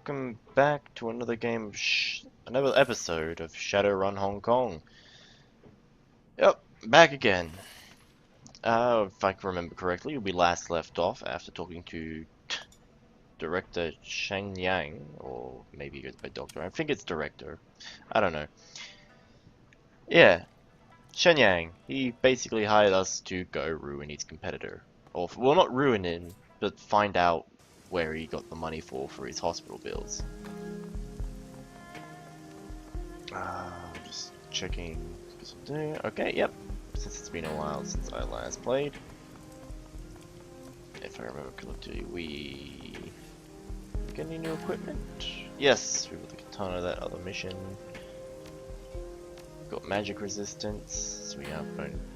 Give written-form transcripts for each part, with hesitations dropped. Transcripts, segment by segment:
welcome back to another game, another episode of Shadowrun Hong Kong. Yep, back again. If I can remember correctly, we last left off after talking to Director Sheng Yang, or maybe he goes by Doctor. I think it's Director. I don't know. Yeah, Shen Yang. He basically hired us to go ruin his competitor. Or, well, not ruin him, but find out where he got the money for his hospital bills. Just checking. Okay, yep. Since it's been a while since I last played. If I remember correctly, we get any new equipment? Yes, we got the katana, that other mission. Got magic resistance, so we have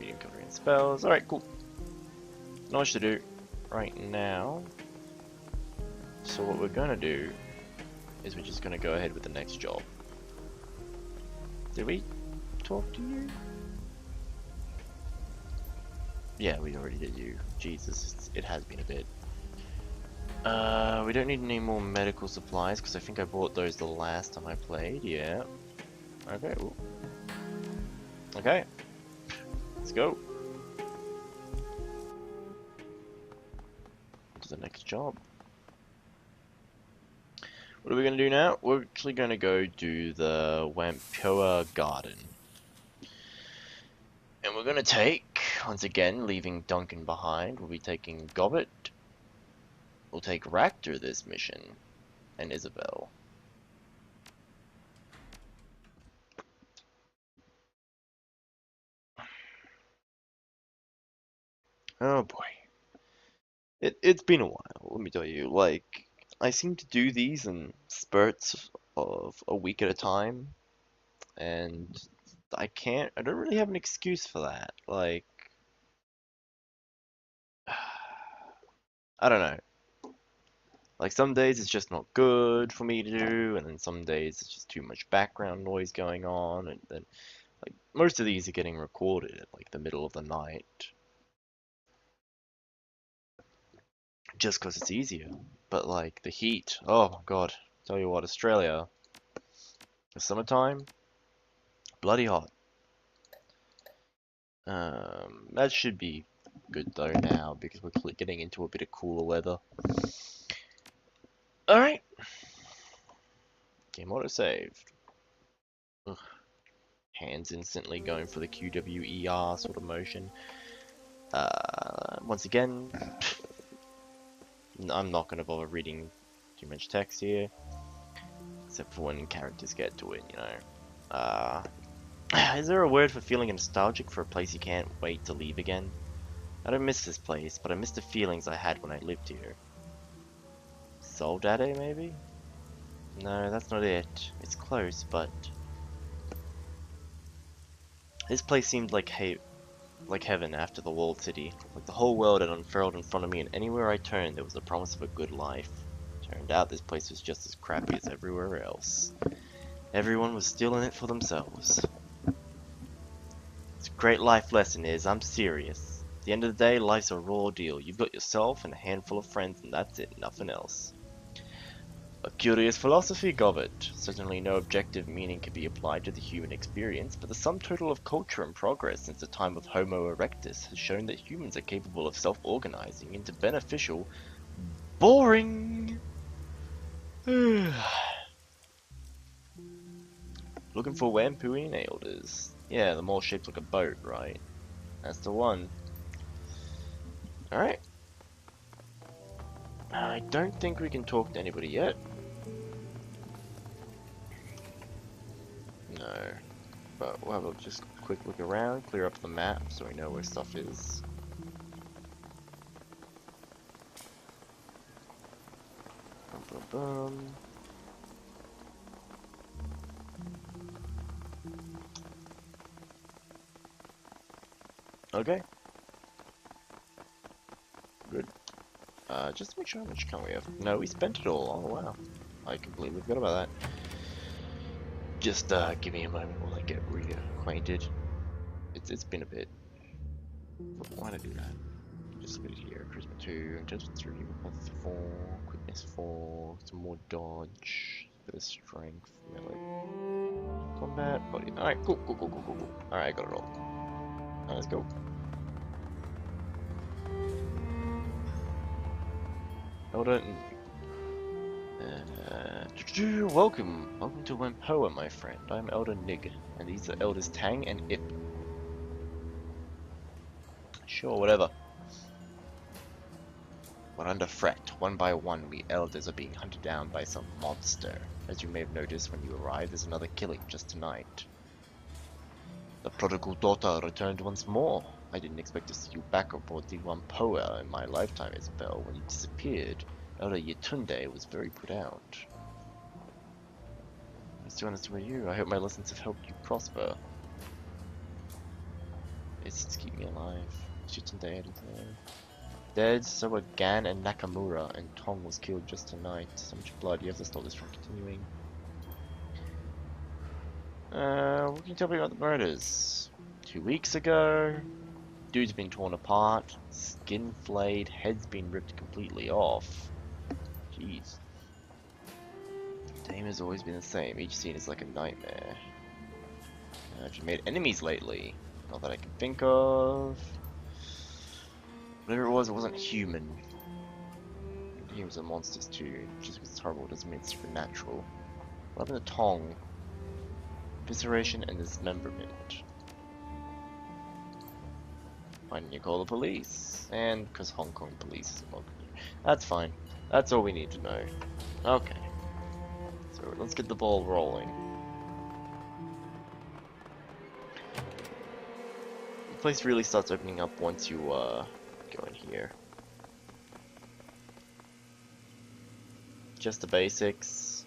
medium covering spells. Alright, cool. Not much to do right now. So what we're gonna do is we're just gonna go ahead with the next job. Did we talk to you? Yeah, we already did you. Jesus, it has been a bit. We don't need any more medical supplies because I think I bought those the last time I played. Yeah. Okay. Ooh. Okay. Let's go. To the next job. What are we gonna do now? We're actually gonna go do the Wampoa Garden. And we're gonna take, once again, leaving Duncan behind, we'll be taking Gobbet. We'll take Ractor this mission, and Isabel. Oh boy. It's been a while, let me tell you. Like, I seem to do these in spurts of a week at a time, and I don't really have an excuse for that. Like, I don't know. Like, some days it's just not good for me to do, and then some days it's just too much background noise going on, and then, like, most of these are getting recorded at, like, the middle of the night. Just because it's easier. But, like, the heat, oh my god. Tell you what, Australia, the summertime, bloody hot. That should be good though now, because we're getting into a bit of cooler weather. Alright. Game auto saved. Ugh. Hands instantly going for the QWER sort of motion. Once again, I'm not going to bother reading too much text here. Except for when characters get to it, you know. Is there a word for feeling nostalgic for a place you can't wait to leave again? I don't miss this place, but I miss the feelings I had when I lived here. Soldado, maybe? No, that's not it. It's close, but... This place seemed like heaven after the walled city. Like the whole world had unfurled in front of me, and anywhere I turned there was the promise of a good life. Turned out this place was just as crappy as everywhere else. Everyone was still in it for themselves. It's a great life lesson is, I'm serious. At the end of the day, life's a raw deal. You've got yourself and a handful of friends, and that's it, nothing else. A curious philosophy, Gobbet. Certainly no objective meaning can be applied to the human experience, but the sum total of culture and progress since the time of Homo erectus has shown that humans are capable of self-organizing into beneficial... Boring! Looking for Wampoa elders. Yeah, the mole shaped like a boat, right? That's the one. Alright. I don't think we can talk to anybody yet. No. But we'll have a just quick look around, clear up the map so we know where stuff is. Bum, bum, bum. Okay. Good. Just to make sure how much can we have. No, we spent it all. Oh wow. I completely forgot about that. Just give me a moment while I get reacquainted. It's been a bit. Why did I do that? Just put it here. Charisma 2, Intelligence 3, Weapons 4, Quick It's for some more dodge, bit of strength, melee, combat, body. Alright, cool. Alright, I got it all. Alright, let's go. Elder, welcome to Wempoa, my friend. I'm Elder Nig, and these are Elders Tang and Ip. Sure, whatever. We're under threat. One by one, we elders are being hunted down by some monster. As you may have noticed when you arrived, there's another killing just tonight. The prodigal daughter returned once more. I didn't expect to see you back aboard the Wampoa in my lifetime, Isabel. When you disappeared, Elder Yetunde was very put out. I'm still honest with you. I hope my lessons have helped you prosper. It's to keep me alive. Yetunde had his name. Dead, so were Gan and Nakamura, and Tong was killed just tonight. So much blood, you have to stop this from continuing. What can you tell me about the murders? 2 weeks ago, dude's been torn apart, skin flayed, head's been ripped completely off. Jeez. Dame has always been the same, each scene is like a nightmare. Have you made enemies lately? Not that I can think of. Whatever it wasn't human. Humans are monsters too. Just because it's horrible doesn't mean it's supernatural. What happened to Tong? Evisceration and dismemberment. Why didn't you call the police? And because Hong Kong police is involved. That's fine. That's all we need to know. Okay. So let's get the ball rolling. The place really starts opening up once you go in here. Just the basics.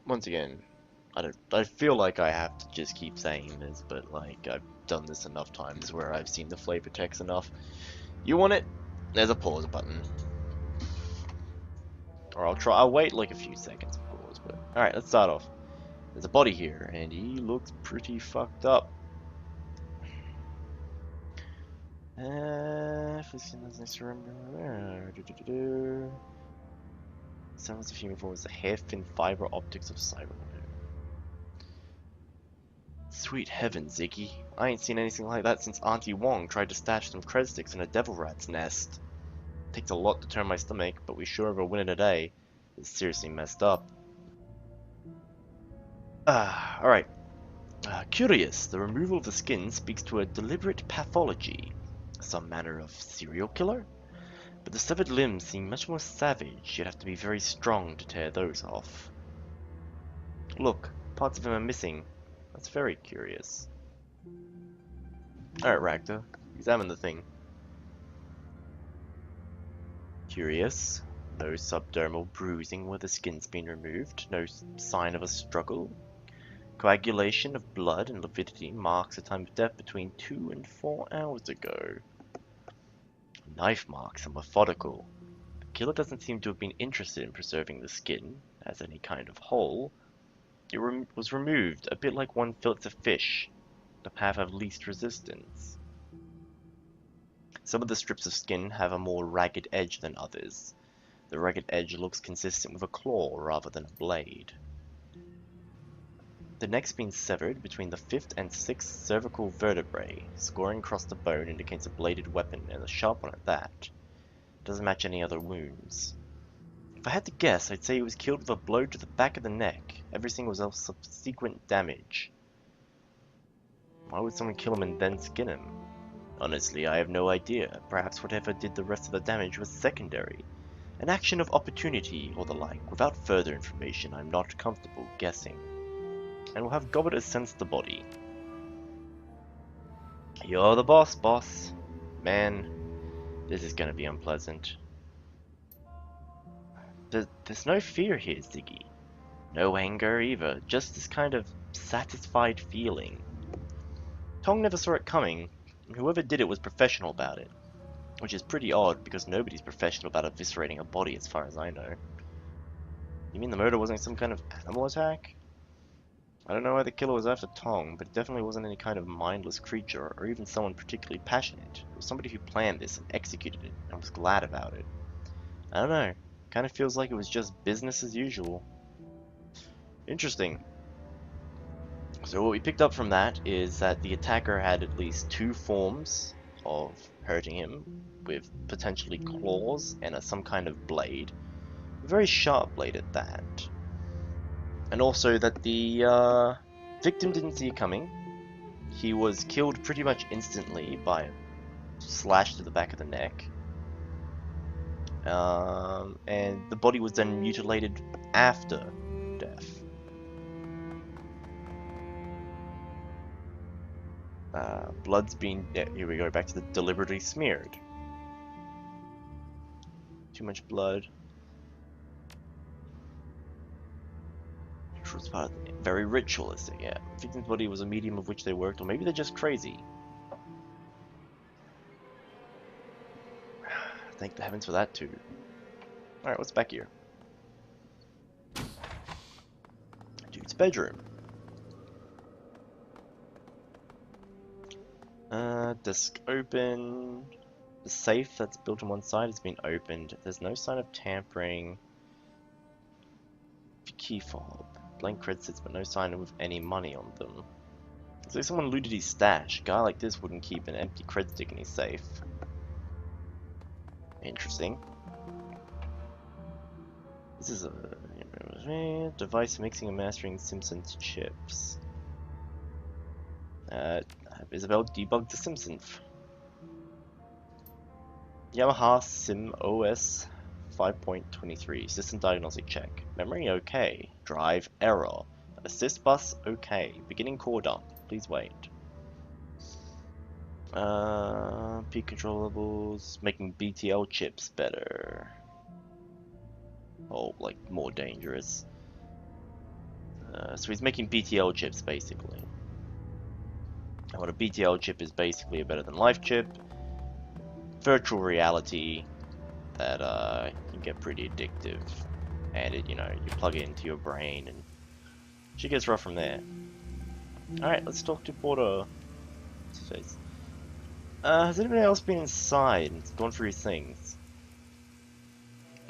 Once again, I feel like I have to just keep saying this, but like I've done this enough times where I've seen the flavor text enough. You want it? There's a pause button. Or I'll wait like a few seconds of pause, but alright, let's start off. There's a body here, and he looks pretty fucked up. Next to remember. Sounds of human form is the hair-thin fiber optics of cyber. Sweet heavens, Ziggy. I ain't seen anything like that since Auntie Wong tried to stash some cred sticks in a devil rat's nest. Takes a lot to turn my stomach, but we sure have a winner today. It's seriously messed up. Alright. Curious, the removal of the skin speaks to a deliberate pathology. Some manner of serial killer? But the severed limbs seem much more savage. You'd have to be very strong to tear those off. Look, parts of him are missing. That's very curious. Alright, Ragda, examine the thing. Curious. No subdermal bruising where the skin's been removed. No sign of a struggle. Coagulation of blood and lividity marks the time of death between 2 and 4 hours ago. Knife marks are methodical. The killer doesn't seem to have been interested in preserving the skin as any kind of whole. It was removed, a bit like one fillets a fish, the path of least resistance. Some of the strips of skin have a more ragged edge than others. The ragged edge looks consistent with a claw rather than a blade. The neck's been severed between the 5th and 6th cervical vertebrae. Scoring across the bone indicates a bladed weapon, and a sharp one at that. Doesn't match any other wounds. If I had to guess, I'd say he was killed with a blow to the back of the neck. Everything was else subsequent damage. Why would someone kill him and then skin him? Honestly, I have no idea. Perhaps whatever did the rest of the damage was secondary. An action of opportunity or the like. Without further information, I'm not comfortable guessing. And we'll have Gobbet sense the body. You're the boss. Man, this is gonna be unpleasant. There's no fear here, Ziggy. No anger either, just this kind of satisfied feeling. Tong never saw it coming, and whoever did it was professional about it. Which is pretty odd, because nobody's professional about eviscerating a body as far as I know. You mean the murder wasn't some kind of animal attack? I don't know why the killer was after Tong, but it definitely wasn't any kind of mindless creature, or even someone particularly passionate. It was somebody who planned this and executed it, and was glad about it. I don't know. Kind of feels like it was just business as usual. Interesting. So what we picked up from that is that the attacker had at least two forms of hurting him, with potentially claws and some kind of blade. A very sharp blade at that. And also that the victim didn't see it coming. He was killed pretty much instantly by a slash to the back of the neck. And the body was then mutilated after death. Blood's been... Yeah, here we go, back to the deliberately smeared. Too much blood. Which was part of the, very ritualistic, yeah. The victim's body was a medium of which they worked, or maybe they're just crazy. Thank the heavens for that too. Alright, what's back here? Dude's bedroom. Desk open. The safe that's built on one side has been opened. There's no sign of tampering. Key fob. Blank credits, but no sign of any money on them. It's like someone looted his stash. A guy like this wouldn't keep an empty cred stick in his safe. Interesting. This is a device mixing and mastering Simpsons chips. Isabel debugged the Simpsons. Yamaha Sim OS 5.23. System diagnostic check. Memory okay. Drive error. Assist bus okay. Beginning core dump. Please wait. Peak controllables. Making BTL chips better. Oh, like more dangerous. So he's making BTL chips basically. And what a BTL chip is basically a better than life chip. Virtual reality that can get pretty addictive, and it, you know, you plug it into your brain and she gets rough from there. Alright, let's talk to Porter. Has anybody else been inside and gone through his things?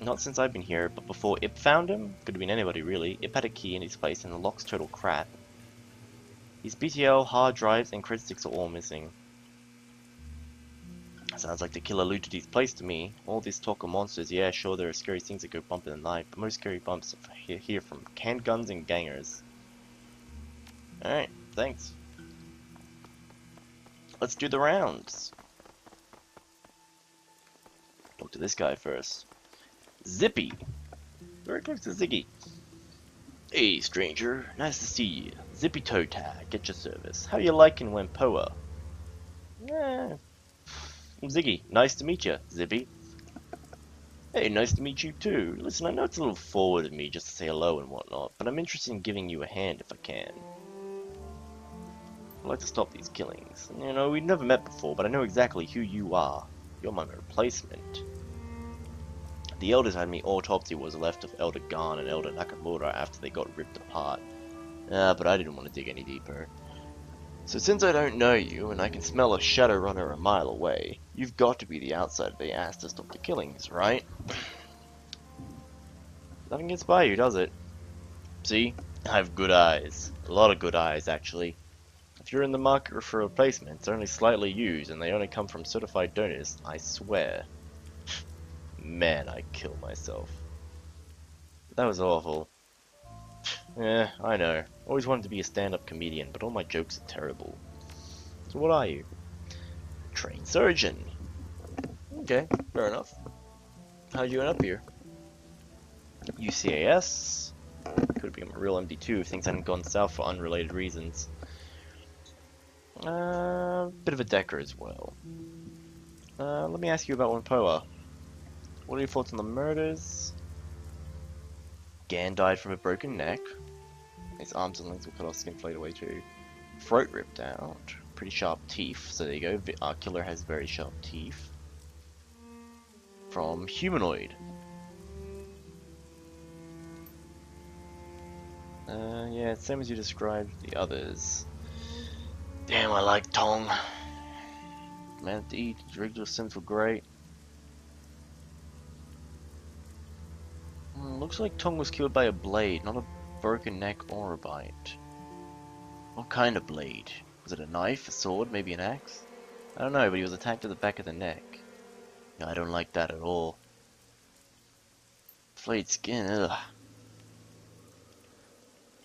Not since I've been here, but before Ip found him? Could have been anybody really. Ip had a key in his place and the lock's total crap. His BTL, hard drives, and cred sticks are all missing. Sounds like the killer looted his place to me. All this talk of monsters, yeah, sure, there are scary things that go bump in the night, but most scary bumps are here from canned guns and gangers. Alright, thanks. Let's do the rounds. Talk to this guy first. Zippy. Very close to Ziggy. Hey, stranger. Nice to see you. Zippy Toe Tag, at your service. How you liking Wampoa? I'm Ziggy. Nice to meet you, Zippy. Hey, nice to meet you too. Listen, I know it's a little forward of me just to say hello and whatnot, but I'm interested in giving you a hand if I can. I'd like to stop these killings. You know, we've never met before, but I know exactly who you are. You're my replacement. The elders had me autopsy was left of Elder Garn and Elder Nakamura after they got ripped apart. But I didn't want to dig any deeper. So since I don't know you, and I can smell a Shadowrunner a mile away, you've got to be the outsider they asked to stop the killings, right? Nothing gets by you, does it? See? I have good eyes. A lot of good eyes, actually. If you're in the market for replacements, they're only slightly used, and they only come from certified donors, I swear. Man, I kill myself. That was awful. Yeah, I know. Always wanted to be a stand-up comedian, but all my jokes are terrible. So what are you? Trained surgeon. Okay, fair enough. How'd you end up here? UCAS. Could have become a real MD2 if things hadn't gone south for unrelated reasons. Bit of a decker as well. Let me ask you about Wampoa. What are your thoughts on the murders? Gan died from a broken neck. His arms and legs were cut off, skin flayed away too. Throat ripped out. Pretty sharp teeth, so there you go. Our killer has very sharp teeth. From humanoid. Yeah, same as you described the others. Damn, I like Tong. Man, to eat, drink those sims were great. Looks like Tong was killed by a blade, not a broken neck or a bite. What kind of blade? Was it a knife, a sword, maybe an axe? I don't know, but he was attacked at the back of the neck. No, I don't like that at all. Flayed skin, ugh.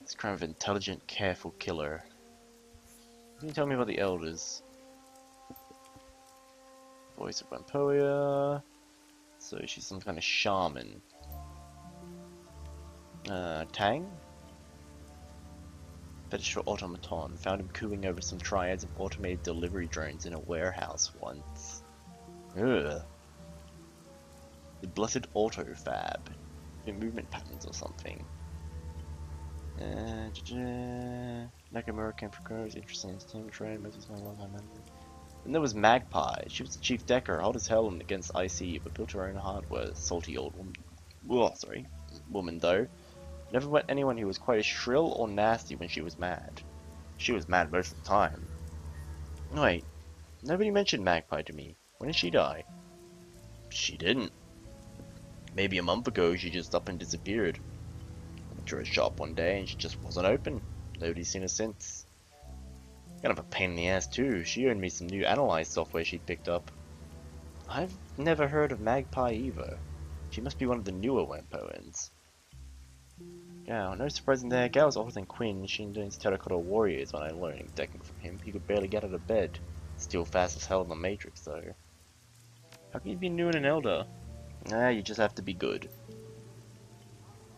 This kind of intelligent, careful killer. Can you tell me about the elders? Voice of Rampoia. So she's some kind of shaman. Tang? Fetish for automaton. Found him cooing over some triads of automated delivery drones in a warehouse once. Ugh. The blessed autofab. In movement patterns or something. Nakamura came for girls, interesting in team trade, messages my long time memory. And there was Magpie. She was the chief decker, hot as hell against IC, but built her own hardware. Salty old woman. Whoa, sorry. Woman, though. Never met anyone who was quite as shrill or nasty when she was mad. She was mad most of the time. Wait, nobody mentioned Magpie to me. When did she die? She didn't. Maybe a month ago she just up and disappeared. Went to her shop one day and she just wasn't open. Nobody's seen her since. Kind of a pain in the ass too. She owed me some new analyze software she'd picked up. I've never heard of Magpie either. She must be one of the newer Wampoans. Yeah, no surprising there. Gal was older than Quinn. She joins Terracotta Warriors when I learned decking from him. He could barely get out of bed. Still fast as hell in the Matrix though. How can you be new and an elder? Nah, you just have to be good.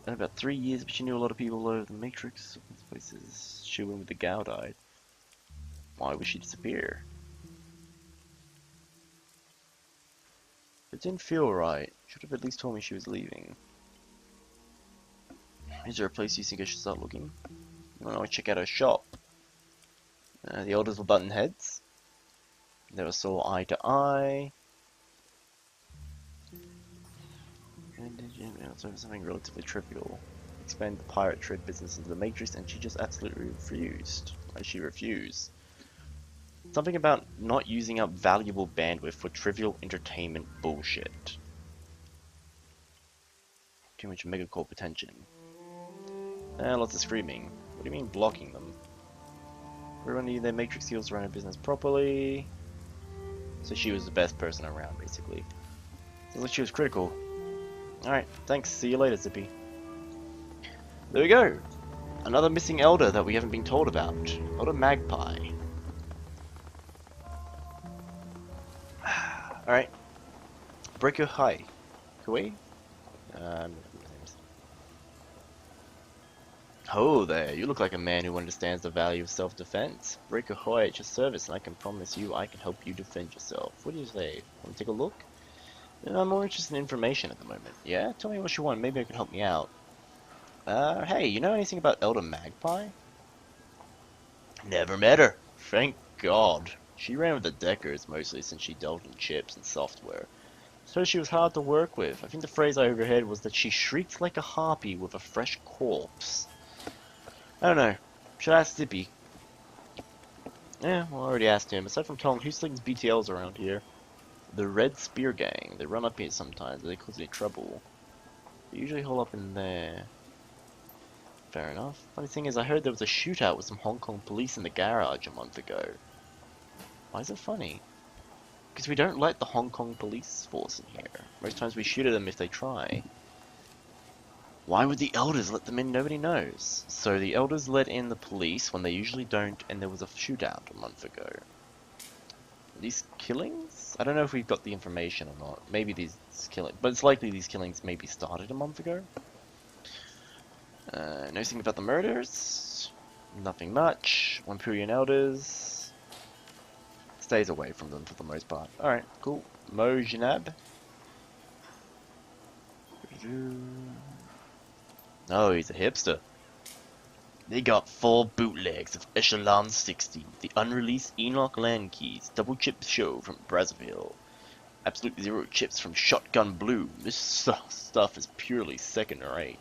In about 3 years, but she knew a lot of people all over the Matrix. This place is chewing with the Gao died. Why would she disappear? It didn't feel right. Should have at least told me she was leaving. Is there a place you think I should start looking? You want to check out her shop? The elders were button heads. Never saw eye to eye. So something relatively trivial. Expand the pirate trade business into the Matrix, and she just absolutely refused. Why did she refuse? Something about not using up valuable bandwidth for trivial entertainment bullshit. Too much megacorp attention. Lots of screaming. What do you mean blocking them? Everyone needed their Matrix skills to run a business properly. So she was the best person around, basically. Sounds like she was critical. Alright, thanks. See you later, Zippy. There we go. Another missing elder that we haven't been told about. Elder Magpie. Alright. Breaker High. Kuwait? Oh there, you look like a man who understands the value of self-defense. Breaker Hoy at your service, and I can promise you I can help you defend yourself. What do you say? Want to take a look? I'm more interested in information at the moment. Yeah? Tell me what you want, maybe it can help me out. Hey, you know anything about Elder Magpie? Never met her. Thank God. She ran with the Deckers mostly since she dealt in chips and software. So she was hard to work with. I think the phrase I overheard was that she shrieked like a harpy with a fresh corpse. I don't know. Should I ask Zippy? Yeah, well, I already asked him. Aside from telling who slings BTLs around here. The Red Spear Gang. They run up here sometimes, but they cause any trouble. They usually hole up in there. Fair enough. Funny thing is, I heard there was a shootout with some Hong Kong police in the garage a month ago. Why is it funny? Because we don't let the Hong Kong police force in here. Most times we shoot at them if they try. Why would the elders let them in? Nobody knows. So the elders let in the police when they usually don't, and there was a shootout a month ago. These killings? I don't know if we've got the information or not. Maybe these killings, but it's likely these killings maybe started a month ago. Nothing about the murders? Nothing much. Wampurian elders. Stays away from them for the most part. Alright, cool. Mo Janab. Oh, he's a hipster. They got 4 bootlegs of Echelon 60, the unreleased Enoch Land Keys, double chip show from Brazzaville. Absolute zero chips from Shotgun Blue. This stuff is purely second rate.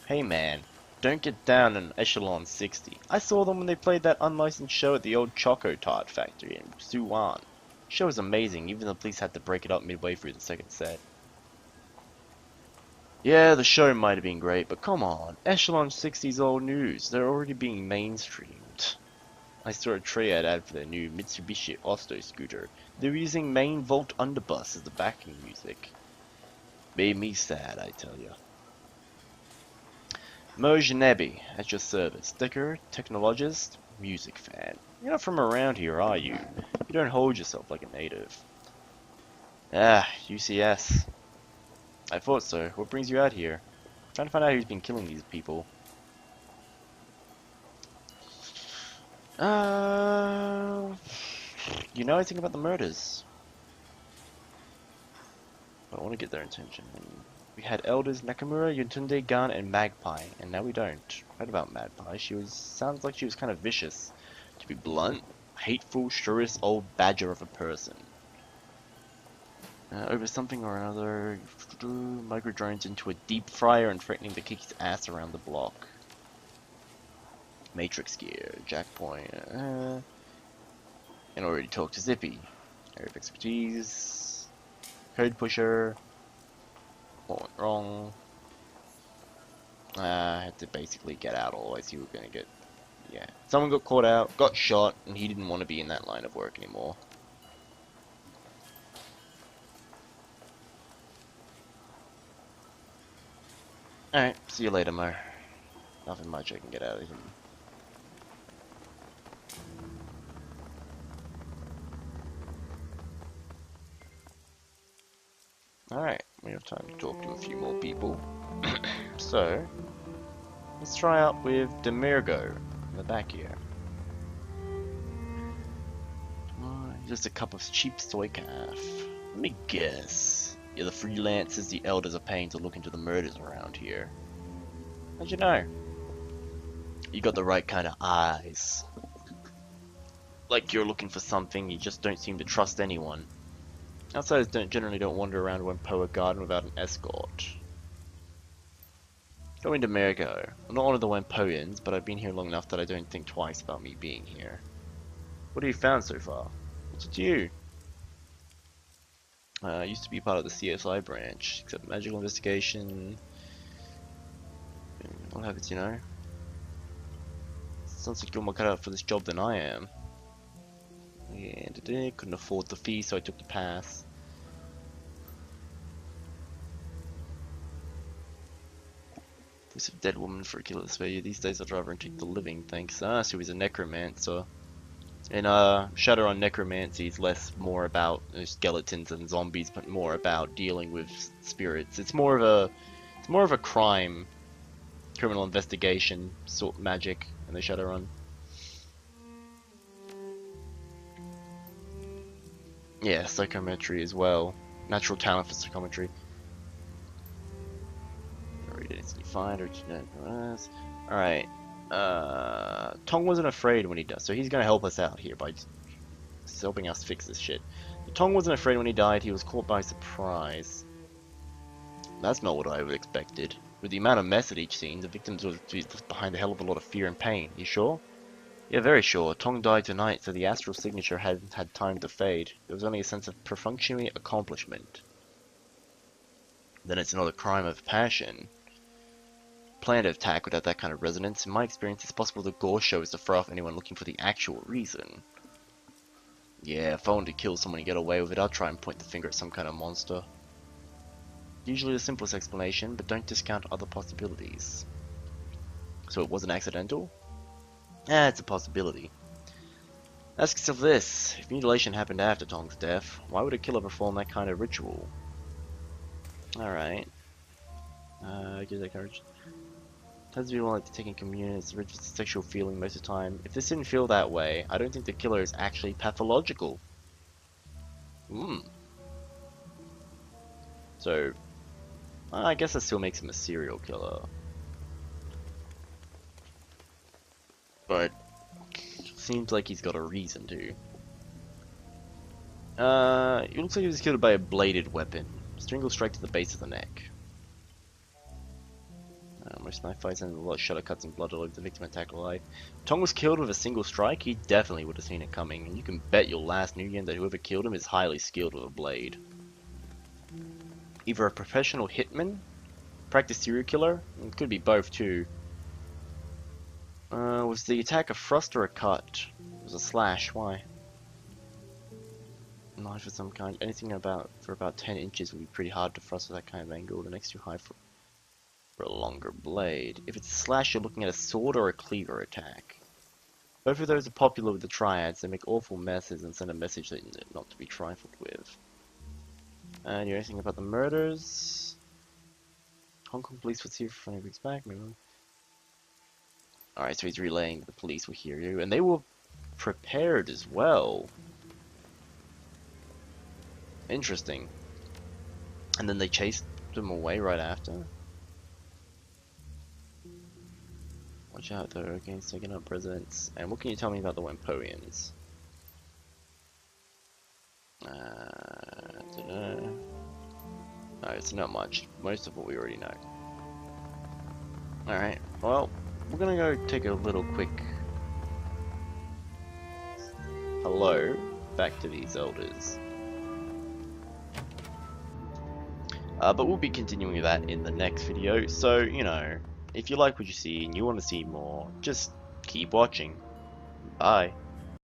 Hey man, don't get down in Echelon 60. I saw them when they played that unlicensed show at the old Choco Tart factory in Suwon. The show was amazing, even the police had to break it up midway through the second set. Yeah, the show might have been great, but come on, Echelon 60's old news. They're already being mainstreamed. I saw a Triad ad for their new Mitsubishi Osto scooter. They were using Main Vault Underbus as the backing music. Made me sad, I tell ya. Mojanebi, at your service. Sticker, technologist, music fan. You're not from around here, are you? You don't hold yourself like a native. Ah, UCS. I thought so. What brings you out here? I'm trying to find out who's been killing these people. You know anything about the murders? I want to get their attention. We had elders Nakamura, Yuntunde, Gun, and Magpie, and now we don't. Right about Magpie, sounds like she was kind of vicious. To be blunt, hateful, shrewish old badger of a person. Over something or another, micro drones into a deep fryer and threatening to kick his ass around the block. Matrix gear, jack point, and already talked to Zippy. Area of expertise, code pusher. What went wrong? I had to basically get out, otherwise you were gonna get... Yeah. Someone got caught out, got shot, and he didn't want to be in that line of work anymore. Alright, see you later, Mo. Nothing much I can get out of him. Alright, we have time to talk to a few more people. So, let's try out with Demirgo in the back here. Just a cup of cheap soy calf. Let me guess. You're the freelancers the elders are paying to look into the murders around here. How'd you know? You got the right kind of eyes. Like you're looking for something, you just don't seem to trust anyone. Outsiders generally don't wander around Wempoa Garden without an escort. Going to Amerigo. I'm not one of the Wempoians, but I've been here long enough that I don't think twice about me being here. What have you found so far? What's it to you? I used to be part of the CSI branch, except magical investigation. What happens, you know? Sounds like you're more cut out for this job than I am. And couldn't afford the fee, so I took the pass. There's a dead woman for a killer's value. These days I'd rather take the living, thanks. So he's a necromancer. In Shadowrun necromancy is more about skeletons and zombies, but more about dealing with spirits. It's more of a criminal investigation sort magic in the Shadowrun. Yeah, psychometry as well. Natural talent for psychometry. Alright. Tong wasn't afraid when he died, so he's gonna help us out here by just helping us fix this shit. Tong wasn't afraid when he died, he was caught by surprise. That's not what I would have expected. With the amount of mess at each scene, the victims were behind a hell of a lot of fear and pain. You sure? Yeah, very sure. Tong died tonight, so the astral signature hadn't had time to fade. There was only a sense of perfunctory accomplishment. Then it's not a crime of passion. Planned attack would have that kind of resonance. In my experience, it's possible the gore show is to throw off anyone looking for the actual reason. Yeah, if I wanted to kill someone and get away with it, I'd try and point the finger at some kind of monster. Usually the simplest explanation, but don't discount other possibilities. So it wasn't accidental? It's a possibility. Ask yourself this, if mutilation happened after Tong's death, why would a killer perform that kind of ritual? Alright. Gives that courage. Tends to be more like taking communion, it's a sexual feeling most of the time. If this didn't feel that way, I don't think the killer is actually pathological. So, I guess that still makes him a serial killer. But, seems like he's got a reason to. It looks like he was killed by a bladed weapon. Strangle strike to the base of the neck. Most knife fights and a lot of shutter cuts and blood all over the victim attack alive. Tong was killed with a single strike. He definitely would have seen it coming, and you can bet your last new game that whoever killed him is highly skilled with a blade. Either a professional hitman, practice serial killer, it could be both too. Was the attack a thrust or a cut? It was a slash. Why? Knife of some kind. Anything for about 10 inches would be pretty hard to thrust with that kind of angle. The next too high for a longer blade. If it's a slash, you're looking at a sword or a cleaver attack. Both of those are popular with the triads. They make awful messes and send a message that not to be trifled with. And you know anything about the murders? Hong Kong police was here for 20 weeks back. Alright, so he's relaying that the police will hear you, and they were prepared as well. Interesting. And then they chased them away right after. Watch out though, against taking up residents. And what can you tell me about the Wempoians? Dunno. No, it's not much. Most of what we already know. Alright, well, we're gonna go take a little quick hello back to these elders. But we'll be continuing that in the next video, so, you know, if you like what you see and you want to see more, just keep watching. Bye.